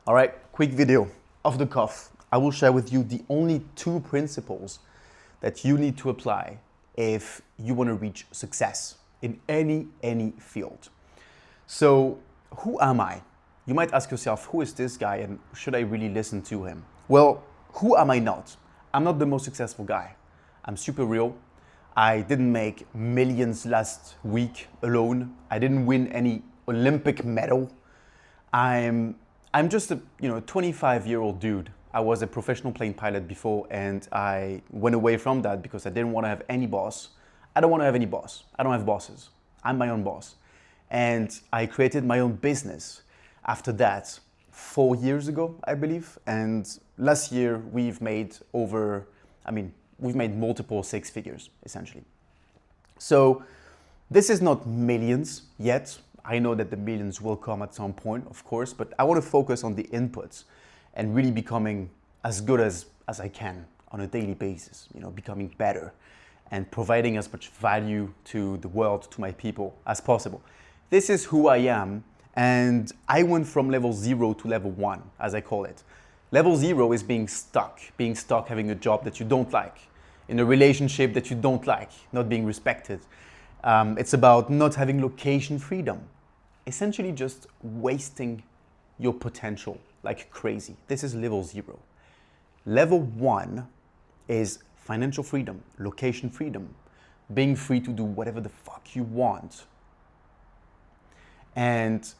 All right, quick video off the cuff. I will share with you the only 2 principles that you need to apply if you want to reach success in any field. So, who am I? You might ask yourself, who is this guy and should I really listen to him? Well, who am I not? I'm not the most successful guy. I'm super real. I didn't make millions last week alone. I didn't win any Olympic medal. I'm just a 25-year-old dude. I was a professional plane pilot before and I went away from that because I didn't want to have any boss. I don't want to have any boss. I don't have bosses. I'm my own boss. And I created my own business after that 4 years ago, I believe. And last year we've made multiple 6 figures essentially. So this is not millions yet. I know that the millions will come at some point, of course, but I want to focus on the inputs and really becoming as good as I can on a daily basis, becoming better and providing as much value to the world, to my people as possible. This is who I am, and I went from level 0 to level 1, as I call it. Level 0 is being stuck having a job that you don't like, in a relationship that you don't like, not being respected. It's about not having location freedom. Essentially just wasting your potential like crazy. This is level 0. Level 1 is financial freedom, location freedom, being free to do whatever the fuck you want. And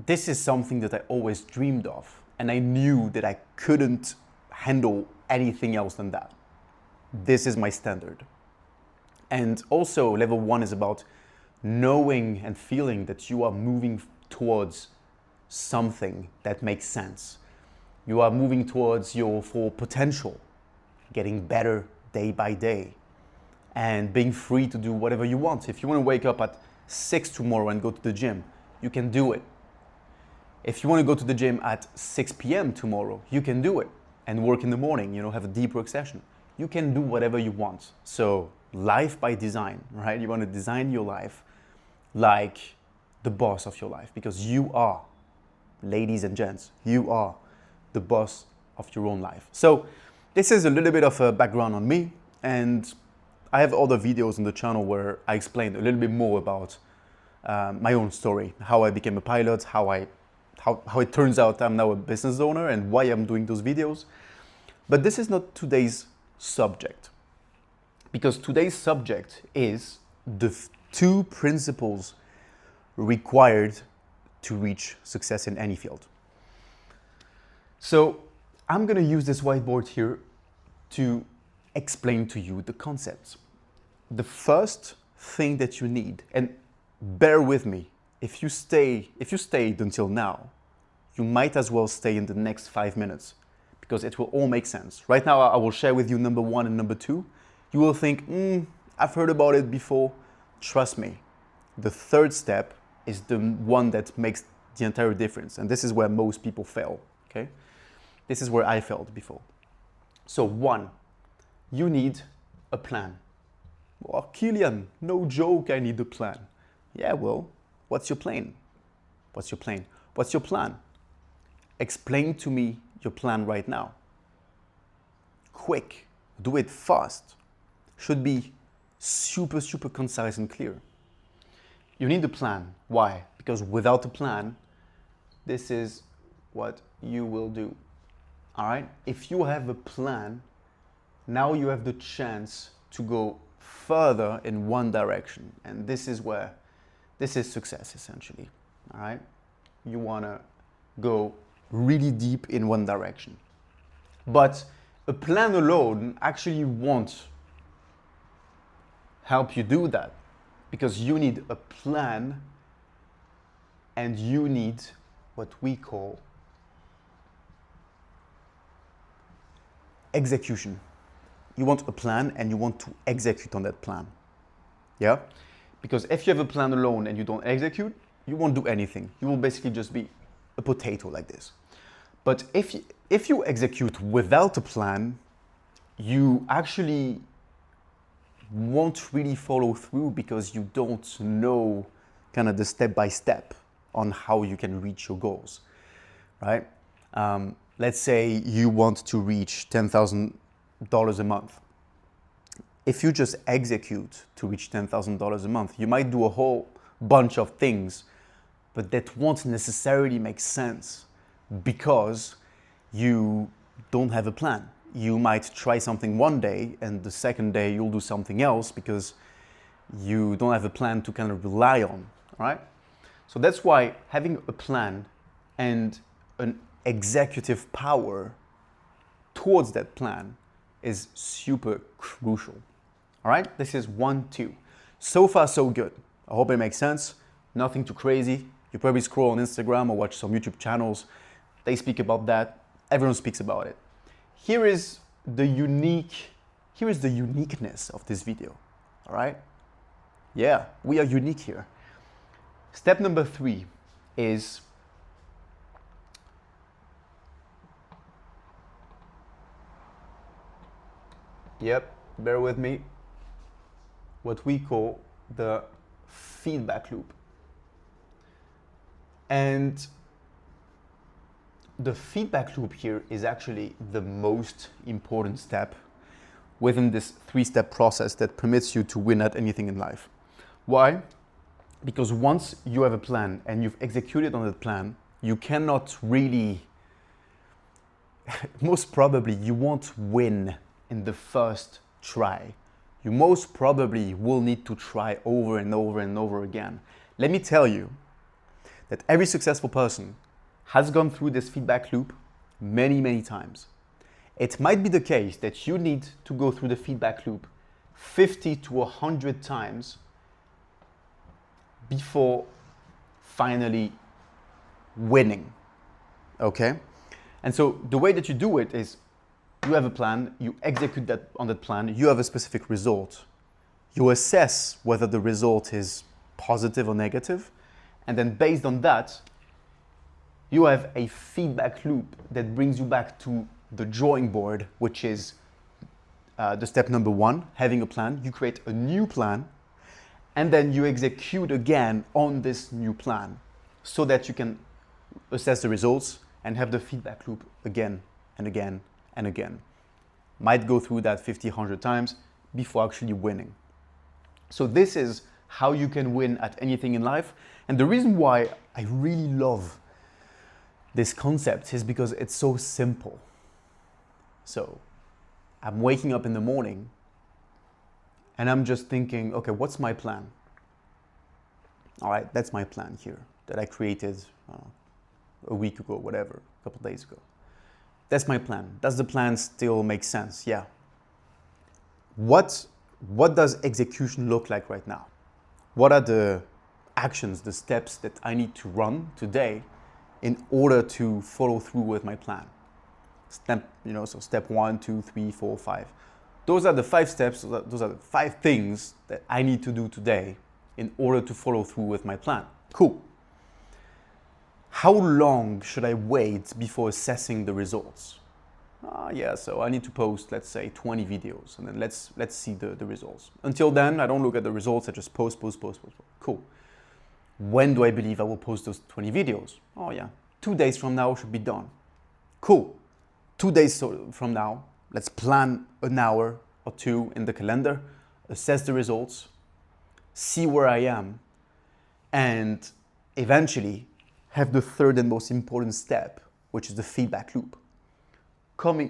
this is something that I always dreamed of, and I knew that I couldn't handle anything else than that. This is my standard. And also level 1 is about knowing and feeling that you are moving towards something that makes sense. You are moving towards your full potential, getting better day by day, and being free to do whatever you want. If you want to wake up at 6 tomorrow and go to the gym, you can do it. If you want to go to the gym at 6 p.m. tomorrow, you can do it and work in the morning, have a deep work session. You can do whatever you want. So life by design, right? You want to design your life like the boss of your life, because you are, ladies and gents, you are the boss of your own life. So this is a little bit of a background on me, and I have other videos on the channel where I explain a little bit more about my own story, how I became a pilot, how it turns out I'm now a business owner, and why I'm doing those videos. But this is not today's subject, because today's subject is the 2 principles required to reach success in any field. So I'm going to use this whiteboard here to explain to you the concepts. The first thing that you need, and bear with me, if you stayed until now, you might as well stay in the next 5 minutes, because it will all make sense. Right now I will share with you number 1 and number 2. You will think, I've heard about it before. Trust me, the 3rd step is the one that makes the entire difference. And this is where most people fail, okay? This is where I failed before. So 1, you need a plan. Well, Kilian, no joke, I need a plan. Yeah, well, what's your plan? What's your plan? What's your plan? Explain to me your plan right now. Quick, do it fast. Should be super concise and clear. You need a plan. Why? Because without a plan, this is what you will do. All right? If you have a plan, now you have the chance to go further in one direction. And this is success essentially. All right? You want to go really deep in one direction. But a plan alone actually won't help you do that, because you need a plan and you need what we call execution. You want a plan and you want to execute on that plan. Yeah? Because if you have a plan alone and you don't execute, you won't do anything. You will basically just be a potato like this. But if you execute without a plan, you actually won't really follow through, because you don't know kind of the step by step on how you can reach your goals, right? Let's say you want to reach $10,000 a month. If you just execute to reach $10,000 a month, you might do a whole bunch of things, but that won't necessarily make sense because you don't have a plan. You might try something one day and the second day you'll do something else because you don't have a plan to kind of rely on, all right? So that's why having a plan and an executive power towards that plan is super crucial. All right, this is 1, 2. So far, so good. I hope it makes sense. Nothing too crazy. You probably scroll on Instagram or watch some YouTube channels. They speak about that. Everyone speaks about it. Here is the uniqueness of this video. All right? Yeah, we are unique here. Step number 3 is bear with me, what we call the feedback loop. And the feedback loop here is actually the most important step within this 3-step process that permits you to win at anything in life. Why? Because once you have a plan and you've executed on that plan, you cannot really, most probably you won't win in the first try. You most probably will need to try over and over and over again. Let me tell you that every successful person has gone through this feedback loop many, many times. It might be the case that you need to go through the feedback loop 50 to 100 times before finally winning, okay? And so the way that you do it is you have a plan, you execute that on that plan, you have a specific result. You assess whether the result is positive or negative, and then based on that, you have a feedback loop that brings you back to the drawing board, which is the step number 1, having a plan. You create a new plan, and then you execute again on this new plan so that you can assess the results and have the feedback loop again and again and again. Might go through that 50, 100 times before actually winning. So this is how you can win at anything in life. And the reason why I really love this concept is because it's so simple. So I'm waking up in the morning and I'm just thinking, okay, what's my plan? All right, that's my plan here that I created a week ago, whatever, a couple days ago. That's my plan. Does the plan still make sense? Yeah. What does execution look like right now? What are the actions, the steps that I need to run today in order to follow through with my plan? So step 1, 2, 3, 4, 5. Those are the 5 steps, those are the 5 things that I need to do today in order to follow through with my plan. Cool. How long should I wait before assessing the results? So I need to post, let's say, 20 videos, and then let's see the results. Until then, I don't look at the results, I just post. Cool. When do I believe I will post those 20 videos? 2 days from now should be done. Cool. 2 days from now, let's plan an hour or 2 in the calendar, assess the results, see where I am, and eventually have the 3rd and most important step, which is the feedback loop.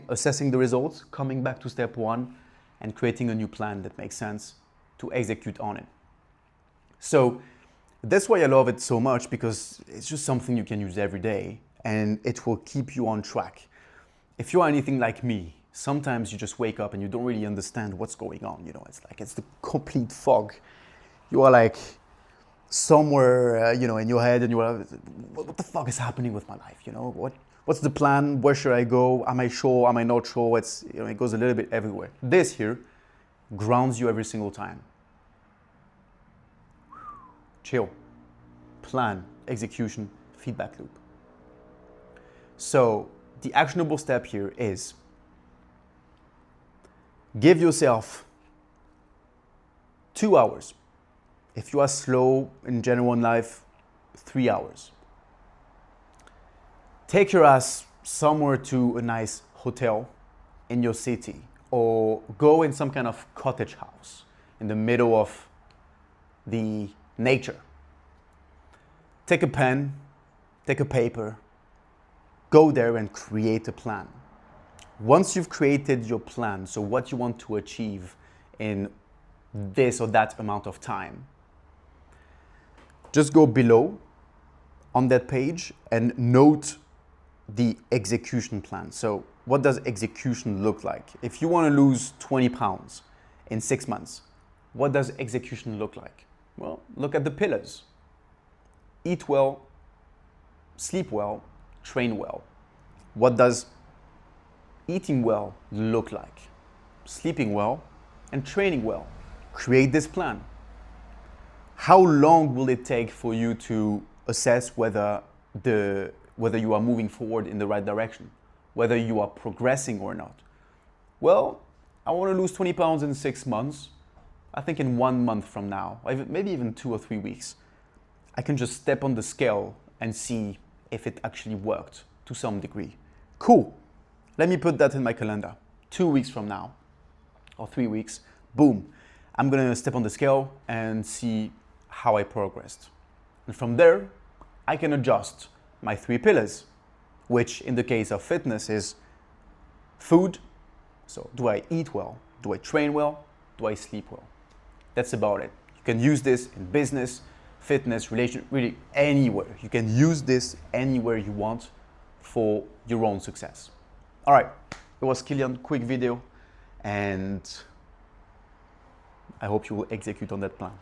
Assessing the results, coming back to step 1, and creating a new plan that makes sense to execute on it. So that's why I love it so much, because it's just something you can use every day and it will keep you on track. If you are anything like me, sometimes you just wake up and you don't really understand what's going on. It's the complete fog. You are like somewhere, in your head, and you are, what the fuck is happening with my life? What's the plan? Where should I go? Am I sure? Am I not sure? It goes a little bit everywhere. This here grounds you every single time. Chill. Plan, execution, feedback loop. So the actionable step here is give yourself 2 hours. If you are slow in general in life, 3 hours. Take your ass somewhere to a nice hotel in your city, or go in some kind of cottage house in the middle of the nature. Take a pen, take a paper, go there and create a plan. Once you've created your plan, so what you want to achieve in this or that amount of time, just go below on that page and note the execution plan. So what does execution look like? If you want to lose 20 pounds in 6 months, what does execution look like? Well, look at the pillars. Eat well, sleep well, train well. What does eating well look like? Sleeping well and training well. Create this plan. How long will it take for you to assess whether you are moving forward in the right direction, whether you are progressing or not? Well, I want to lose 20 pounds in 6 months. I think in 1 month from now, maybe even 2 or 3 weeks, I can just step on the scale and see if it actually worked to some degree. Cool. Let me put that in my calendar. 2 weeks from now or 3 weeks, boom. I'm going to step on the scale and see how I progressed. And from there, I can adjust my 3 pillars, which in the case of fitness is food. So do I eat well? Do I train well? Do I sleep well? That's about it. You can use this in business, fitness, relation, really anywhere. You can use this anywhere you want for your own success. All right, it was Kilian, quick video, and I hope you will execute on that plan.